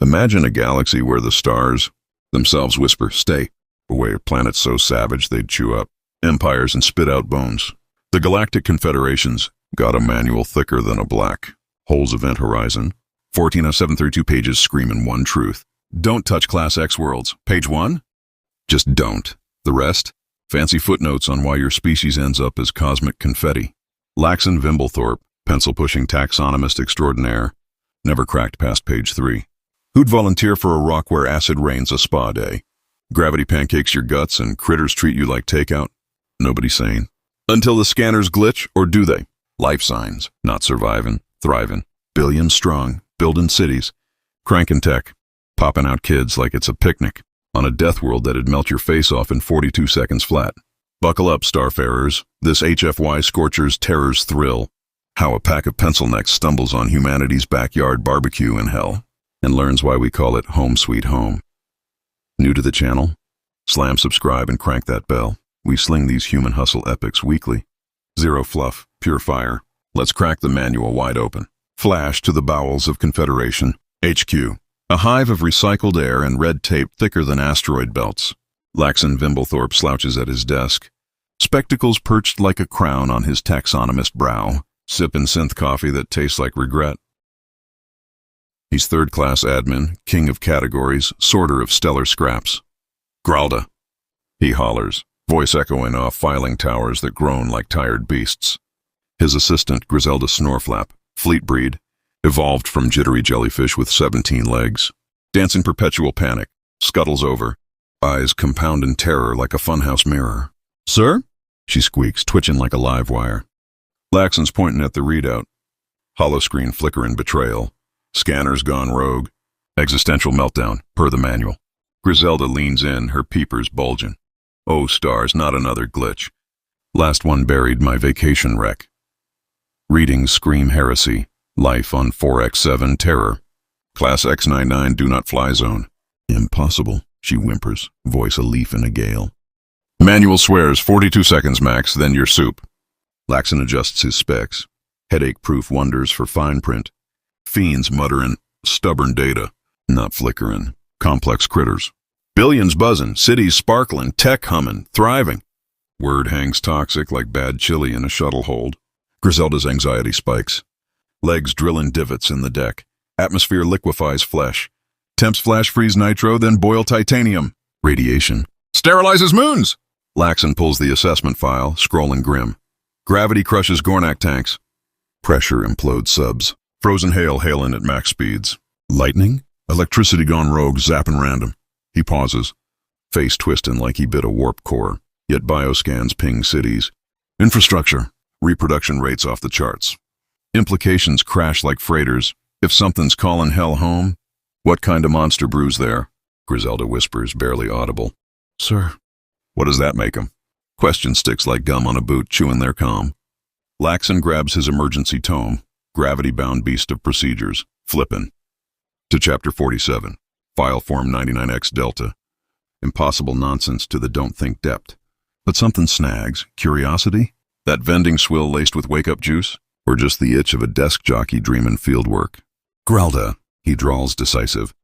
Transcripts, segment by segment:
Imagine a galaxy where the stars themselves whisper, "Stay away," planets so savage they'd chew up empires and spit out bones. The galactic confederations got a manual thicker than a black hole's event horizon. 14 of 732 pages screaming one truth. Don't touch Class X worlds. Page 1? Just don't. The rest? Fancy footnotes on why your species ends up as cosmic confetti. Laxon Vimblethorpe, pencil-pushing taxonomist extraordinaire, never cracked past page 3. Who'd volunteer for a rock where acid rains a spa day? Gravity pancakes your guts and critters treat you like takeout? Nobody sane. Until the scanners glitch, or do they? Life signs, not surviving, thriving, billions strong, building cities, cranking tech, popping out kids like it's a picnic on a death world that'd melt your face off in 42 seconds flat. Buckle up, starfarers. This HFY scorcher's terrors thrill. How a pack of pencil necks stumbles on humanity's backyard barbecue in hell and learns why we call it home sweet home. New to the channel? Slam subscribe and crank that bell. We sling these human hustle epics weekly. Zero fluff, pure fire. Let's crack the manual wide open. Flash to the bowels of Confederation. HQ. A hive of recycled air and red tape thicker than asteroid belts. Laxon Vimblethorpe slouches at his desk, spectacles perched like a crown on his taxonomist brow, sipping synth coffee that tastes like regret. He's third-class admin, king of categories, sorter of stellar scraps. Gralda, he hollers, voice echoing off filing towers that groan like tired beasts. His assistant, Griselda Snorflap, fleet breed, evolved from jittery jellyfish with 17 legs. Dancing perpetual panic, scuttles over, eyes compound in terror like a funhouse mirror. "Sir?" she squeaks, twitching like a live wire. Laxon's pointing at the readout. Holoscreen flicker in betrayal. Scanners gone rogue. Existential meltdown, per the manual. Griselda leans in, her peepers bulging. Oh, stars, not another glitch. Last one buried my vacation wreck. Readings scream heresy. Life on 4x7 terror. Class X99 do not fly zone. Impossible, she whimpers, voice a leaf in a gale. Manual swears 42 seconds max, then your soup. Laxon adjusts his specs. Headache-proof wonders for fine print. Fiends muttering, stubborn data, not flickering, complex critters. Billions buzzing, cities sparkling, tech humming, thriving. Word hangs toxic like bad chili in a shuttle hold. Griselda's anxiety spikes. Legs drilling divots in the deck. Atmosphere liquefies flesh. Temps flash freeze nitro, then boil titanium. Radiation. Sterilizes moons! Laxon pulls the assessment file, scrolling grim. Gravity crushes Gornak tanks. Pressure implodes subs. Frozen hail hailing at max speeds. Lightning? Electricity gone rogue, zapping random. He pauses, face twisting like he bit a warp core, yet bioscans ping cities. Infrastructure. Reproduction rates off the charts. Implications crash like freighters. If something's calling hell home, what kind of monster brews there? Griselda whispers, barely audible. Sir. What does that make him? Question sticks like gum on a boot, chewing their calm. Laxon grabs his emergency tome, gravity-bound beast of procedures, flippin'. To chapter 47, file form 99X Delta. Impossible nonsense to the don't think depth. But something snags. Curiosity? That vending swill laced with wake-up juice? Or just the itch of a desk jockey dreaming field work? Gralda, he drawls decisive.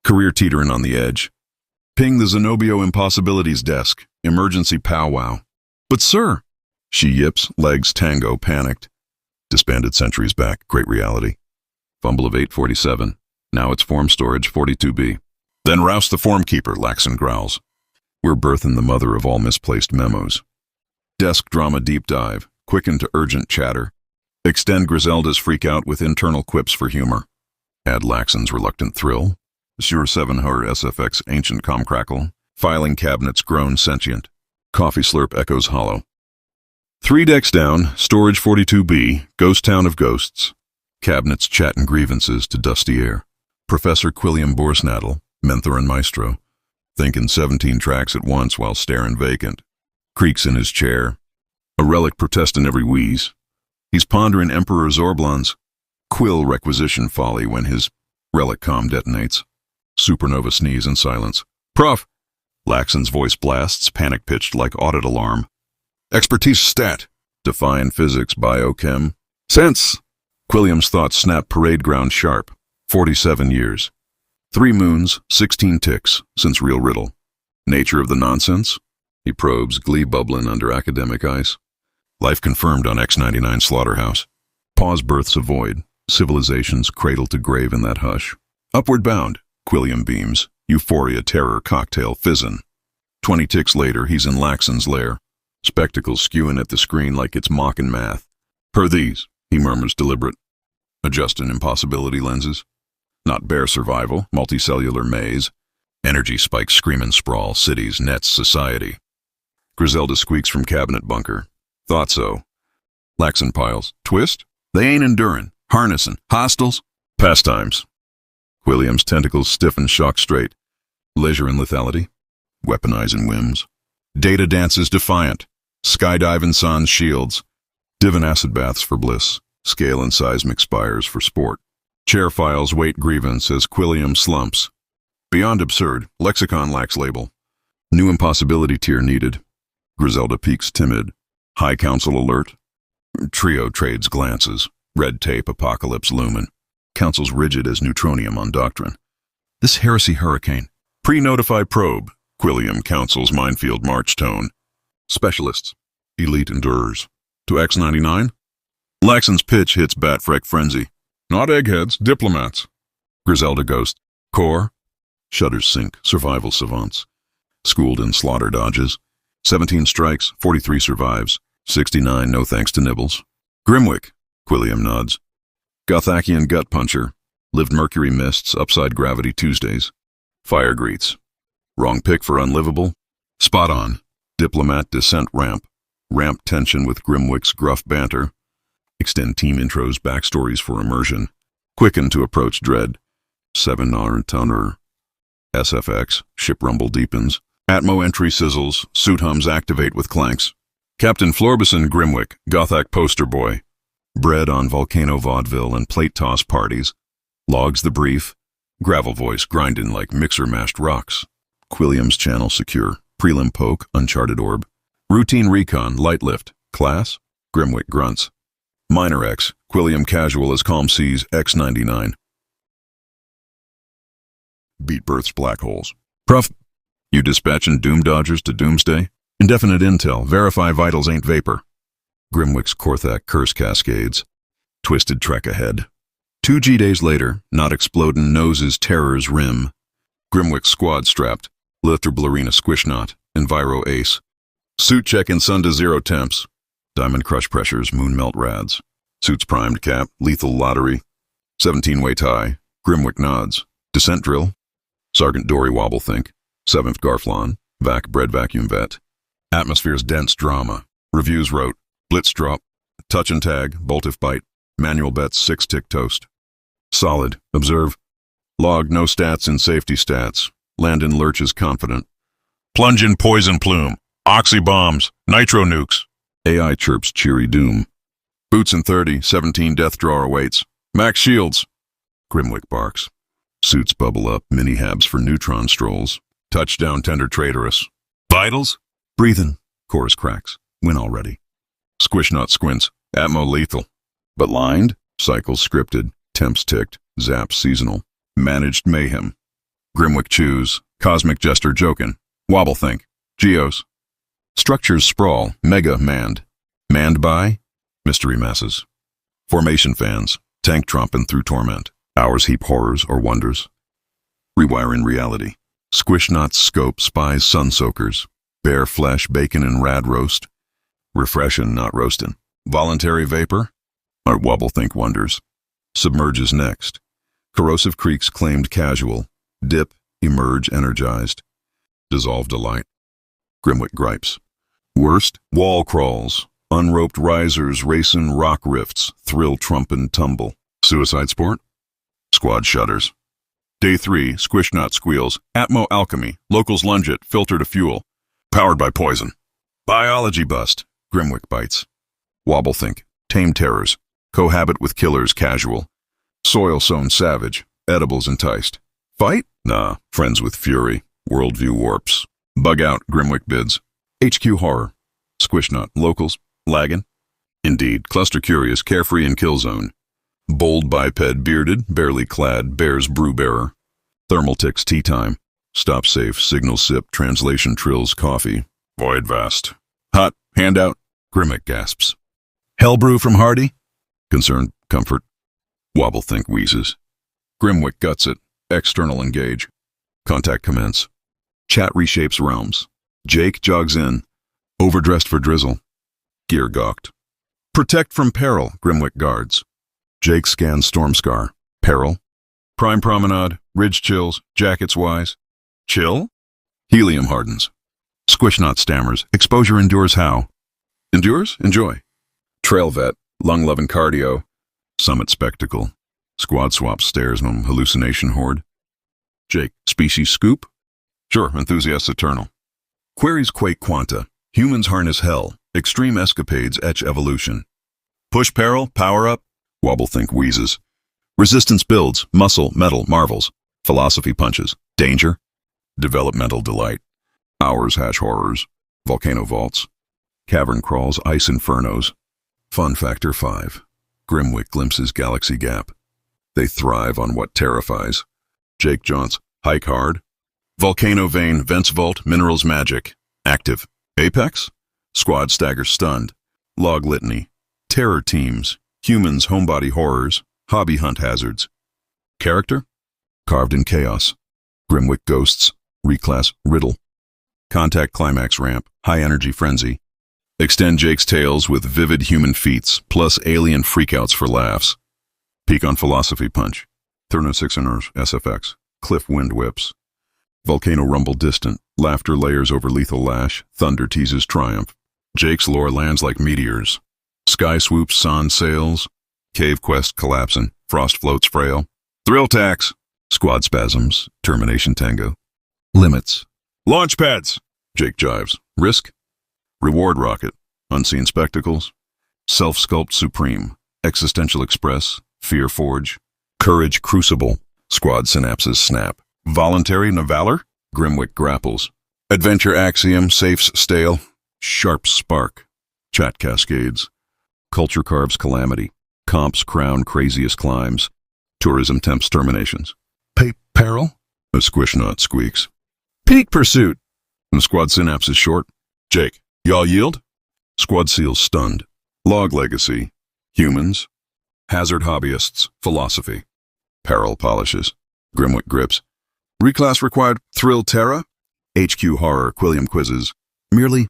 Career teetering on the edge. Ping the Zenobio Impossibilities desk. Emergency powwow. But sir, she yips, legs tango, panicked. Disbanded centuries back, great reality. Fumble of 847. Now it's form storage 42B. Then rouse the form keeper, Laxon growls. We're birthing the mother of all misplaced memos. Desk drama deep dive, quicken to urgent chatter. Extend Griselda's freak out with internal quips for humor. Add Laxon's reluctant thrill. Sure 7 Her SFX ancient comcrackle. Filing cabinets groan sentient. Coffee slurp echoes hollow. 3 decks down, storage 42B, ghost town of ghosts. Cabinets chatting grievances to dusty air. Professor Quilliam Borsnaddle, mentor and maestro, thinking 17 tracks at once while staring vacant. Creaks in his chair. A relic protesting every wheeze. He's pondering Emperor Zorblon's quill requisition folly when his relic comm detonates. Supernova sneeze in silence. Prof! Laxon's voice blasts, panic-pitched like audit alarm. Expertise stat. Define physics, biochem. Sense! Quilliam's thoughts snap parade ground sharp. 47 years. 3 moons, 16 ticks, since real riddle. Nature of the nonsense? He probes, glee bubbling under academic ice. Life confirmed on X99 slaughterhouse. Pause births avoid. Civilizations cradle to grave in that hush. Upward bound. Quilliam beams. Euphoria, terror, cocktail, fizzin'. 20 ticks later, he's in Laxon's lair. Spectacles skewing at the screen like it's mocking math. Per these, he murmurs deliberate. Adjusting impossibility lenses. Not bare survival, multicellular maze. Energy spikes screaming sprawl, cities, nets, society. Griselda squeaks from cabinet bunker. Thought so. Laxon piles. Twist? They ain't enduring. Harnessing. Hostiles? Pastimes. Quilliam's tentacles stiffen shock straight. Leisure and lethality. Weaponizing whims. Data dances defiant. Skydiving sans shields. Divin acid baths for bliss. Scale and seismic spires for sport. Chair files wait grievance as Quilliam slumps. Beyond absurd, lexicon lacks label. New impossibility tier needed. Griselda peaks timid. High Council alert. Trio trades glances. Red tape apocalypse lumen. Council's rigid as neutronium on doctrine. This heresy hurricane. Pre-notify probe. Quilliam Council's minefield march tone. Specialists. Elite endurers. To X99? Laxon's pitch hits Batfreck frenzy. Not eggheads, diplomats. Griselda ghost. Core. Shudders sink, survival savants. Schooled in slaughter dodges. 17 strikes, 43 survives. 69 no thanks to nibbles. Grimwick. Quilliam nods. Gothakian gut puncher. Lived Mercury mists, upside gravity Tuesdays. Fire greets. Wrong pick for unlivable. Spot on. Diplomat descent ramp. Ramp tension with Grimwick's gruff banter. Extend team intros, backstories for immersion. Quicken to approach dread. 7R tonner. SFX, ship rumble deepens. Atmo entry sizzles, suit hums activate with clanks. Captain Florbison Grimwick, Gothak poster boy. Bred on volcano vaudeville and plate toss parties. Logs the brief. Gravel voice grinding like mixer-mashed rocks. Quilliam's channel secure. Prelim poke, uncharted orb. Routine recon, light lift. Class? Grimwick grunts. Minor X, Quilliam casual as calm seas X99. Beat births black holes. Prof, you dispatching doom dodgers to doomsday? Indefinite intel, verify vitals ain't vapor. Grimwick's Korthak curse cascades. Twisted trek ahead. 2G days later, not explodin' noses terror's rim. Grimwick squad strapped. Luther Blarina squish knot. Enviro ace. Suit check in sun to 0 temps. Diamond crush pressures, moon melt rads. Suits primed cap, lethal lottery. 17-way tie. Grimwick nods. Descent drill. Sergeant Dory wobble think. 7th Garflon. Vac bred vacuum vet. Atmosphere's dense drama. Reviews wrote. Blitz drop. Touch and tag. Bolt if bite. Manual bets 6-tick toast. Solid. Observe. Log no stats in safety stats. Landon lurches confident. Plunge in poison plume. Oxy bombs. Nitro nukes. AI chirps cheery doom. Boots in 30. 17 death drawer awaits. Max shields. Grimwick barks. Suits bubble up. Mini-habs for neutron strolls. Touchdown tender traitorous. Vitals? Breathin'. Chorus cracks. Win already. Squish not squints. Atmo lethal. But lined? Cycles scripted. Temps ticked. Zaps seasonal. Managed mayhem. Grimwick chews. Cosmic jester jokin'. Wobble think. Geos. Structures sprawl. Mega manned. Manned by? Mystery masses. Formation fans. Tank tromping through torment. Hours heap horrors or wonders. Rewiring reality. Squish knots scope spies sun soakers. Bare flesh bacon and rad roast. Refreshin' not roastin'. Voluntary vapor? Our wobble think wonders. Submerges next. Corrosive creeks claimed casual. Dip, emerge energized. Dissolve delight. Grimwick gripes. Worst, wall crawls. Unroped risers racin' rock rifts. Thrill trumpin' tumble. Suicide sport? Squad shudders. Day 3, squish knot squeals. Atmo alchemy. Locals lunge it, filter to fuel. Powered by poison. Biology bust. Grimwick bites. Wobble think. Tame terrors. Cohabit with killers casual. Soil sown savage. Edibles enticed. Fight? Nah, friends with fury. Worldview warps. Bug out, Grimwick bids. HQ horror. Squishnut, locals, laggin'. Indeed, cluster curious, carefree in kill zone. Bold biped, bearded, barely clad, bears brew bearer. Thermal ticks tea time. Stop safe, signal sip, translation trills, coffee. Void vast. Hot, handout. Grimmick gasps. Hellbrew from Hardy? Concerned, comfort. Wobble think wheezes. Grimwick guts it. External engage. Contact commence. Chat reshapes realms. Jake jogs in. Overdressed for drizzle. Gear gawked. Protect from peril, Grimwick guards. Jake scans storm scar. Peril. Prime promenade. Ridge chills. Jackets wise. Chill? Helium hardens. Squishnot stammers. Exposure endures how? Endures? Enjoy. Trail vet. Lung-loving cardio. Summit spectacle. Squad swap staresman. Hallucination horde. Jake. Species scoop? Sure, enthusiasts eternal. Queries quake quanta. Humans harness hell. Extreme escapades etch evolution. Push peril, power up. Wobble think wheezes. Resistance builds. Muscle, metal, marvels. Philosophy punches. Danger. Developmental delight. Hours hash horrors. Volcano vaults. Cavern crawls, ice infernos. Fun factor 5. Grimwick glimpses galaxy gap. They thrive on what terrifies. Jake jaunts. Hike hard. Volcano vein, vents vault, minerals magic. Active. Apex? Squad staggers stunned. Log litany. Terror teams. Humans homebody horrors. Hobby hunt hazards. Character? Carved in chaos. Grimwick ghosts. Reclass riddle. Contact climax ramp. High energy frenzy. Extend Jake's tales with vivid human feats, plus alien freakouts for laughs. Peak on philosophy punch. Thermo-6ers, SFX. Cliff wind whips. Volcano rumble distant. Laughter layers over lethal lash. Thunder teases triumph. Jake's lore lands like meteors. Sky swoops, sans sails. Cave quest collapsing. Frost floats frail. Thrill tax. Squad spasms. Termination tango. Limits. Launch pads. Jake jives. Risk. Reward rocket. Unseen spectacles. Self-sculpt supreme. Existential express. Fear forge. Courage crucible. Squad synapses snap. Voluntary valor. Grimwick grapples. Adventure axiom. Safes stale. Sharp spark. Chat cascades. Culture carves calamity. Comps crown craziest climbs. Tourism tempts terminations. Peril? A squishnot squeaks. Peak pursuit. The squad synapse is short. Jake, y'all yield? Squad seals stunned. Log legacy. Humans. Hazard hobbyists. Philosophy. Peril polishes. Grimwick grips. Reclass required. Thrill terra. HQ horror. Quilliam quizzes. Merely.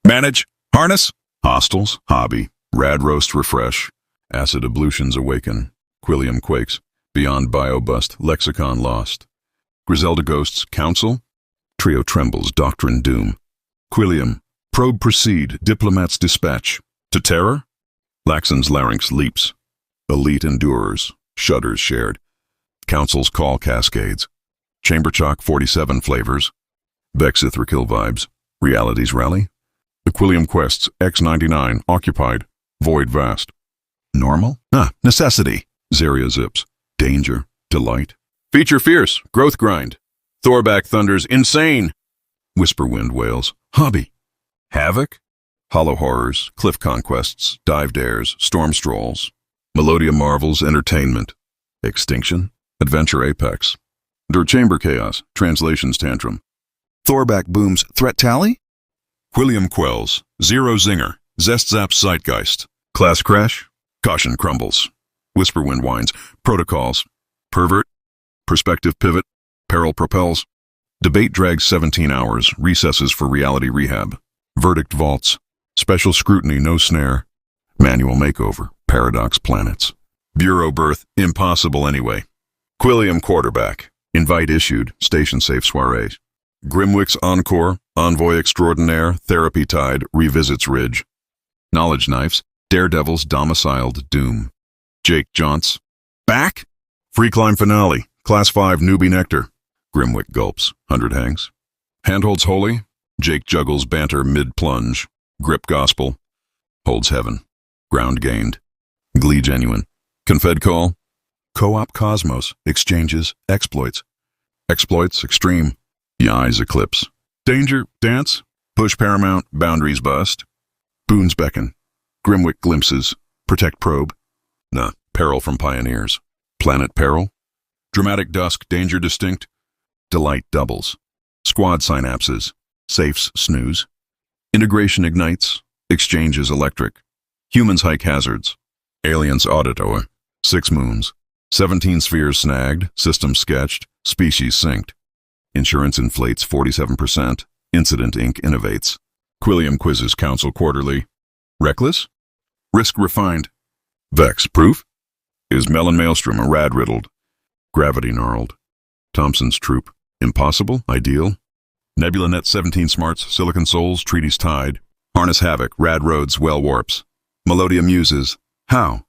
Manage. Harness. Hostels. Hobby. Rad roast refresh. Acid ablutions awaken. Quilliam quakes. Beyond biobust. Lexicon lost. Griselda ghosts. Council. Trio trembles. Doctrine doom. Quilliam. Probe proceed. Diplomats dispatch. To terror? Laxon's larynx leaps. Elite endurers. Shudders shared. Council's call cascades. Chamber chalk 47 flavors. Vexithrikill vibes. Realities rally. Quilliam quests. X99 occupied. Void vast. Normal? Necessity. Zaria zips. Danger. Delight. Feature fierce. Growth grind. Thorback thunders. Insane. Whisperwind wails. Hobby. Havoc. Hollow horrors. Cliff conquests. Dive dares. Storm strolls. Melodia marvels. Entertainment. Extinction. Adventure apex. Der chamber chaos. Translations tantrum. Thorback booms. Threat tally? Quilliam quells. Zero zinger. Zest zaps zeitgeist. Class crash. Caution crumbles. Whisperwind whines. Protocols. Pervert. Perspective pivot. Peril propels. Debate drags 17 hours. Recesses for reality rehab. Verdict vaults. Special scrutiny, no snare. Manual makeover. Paradox planets. Bureau birth. Impossible anyway. Quilliam quarterback. Invite issued. Station safe soirees. Grimwick's encore. Envoy extraordinaire. Therapy tide. Revisits ridge. Knowledge knives. Daredevils domiciled doom. Jake jaunts. Back? Free climb finale. Class 5 newbie nectar. Grimwick gulps. 100 hangs. Handholds holy. Jake juggles banter mid-plunge. Grip gospel. Holds heaven. Ground gained. Glee genuine. Confed call. Co-op cosmos. Exchanges. Exploits. Exploits extreme. Eyes eclipse. Danger. Dance. Push paramount. Boundaries bust. Boons beckon. Grimwick glimpses. Protect probe. Peril from pioneers. Planet peril. Dramatic dusk. Danger distinct. Delight doubles. Squad synapses. Safes snooze. Integration ignites. Exchanges electric. Humans hike hazards. Aliens auditoer. 6 moons. 17 spheres snagged. System sketched. Species synced. Insurance inflates 47%. Incident Inc. innovates. Quilliam quizzes council quarterly. Reckless? Risk refined. Vex proof? Is Melon Maelstrom a rad riddled? Gravity gnarled. Thompson's troop. Impossible? Ideal? Nebula Net 17 smarts, Silicon Souls, treaties tied. Harness havoc, rad roads, well warps. Melodia muses. How?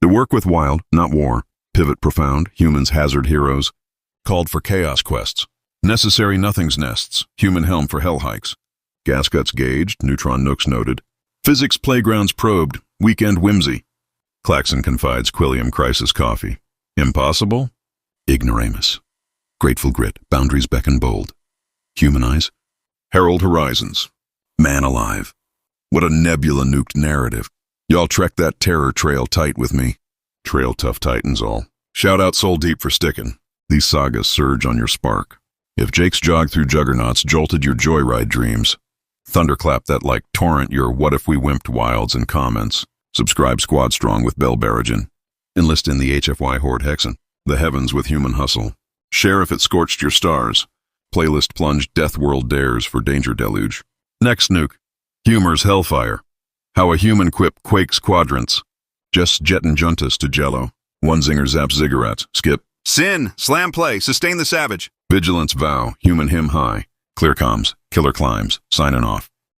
To work with wild, not war. Pivot profound, humans hazard heroes. Called for chaos quests. Necessary nothing's nests, human helm for hell hikes. Gas guts gauged, neutron nooks noted. Physics playgrounds probed, weekend whimsy. Claxon confides Quilliam crisis coffee. Impossible? Ignoramus. Grateful grit, boundaries beckon bold. Humanize. Herald horizons. Man alive. What a nebula nuked narrative. Y'all trek that terror trail tight with me. Trail tough titans all. Shout out Soul Deep for sticking. These sagas surge on your spark. If Jake's jog through juggernauts jolted your joyride dreams, thunderclap that like torrent your what if we wimped wilds and comments. Subscribe Squad Strong with Bell Barrigan. Enlist in the HFY Horde Hexen. The heavens with human hustle. Share if it scorched your stars. Playlist plunge Death World dares for danger deluge. Next nuke. Humor's hellfire. How a human quip quakes quadrants. Just jettin' juntas to jello. One zinger zaps ziggurats. Skip. Sin. Slam play. Sustain the savage. Vigilance vow. Human hymn high. Clear comms. Killer climbs. Signing off.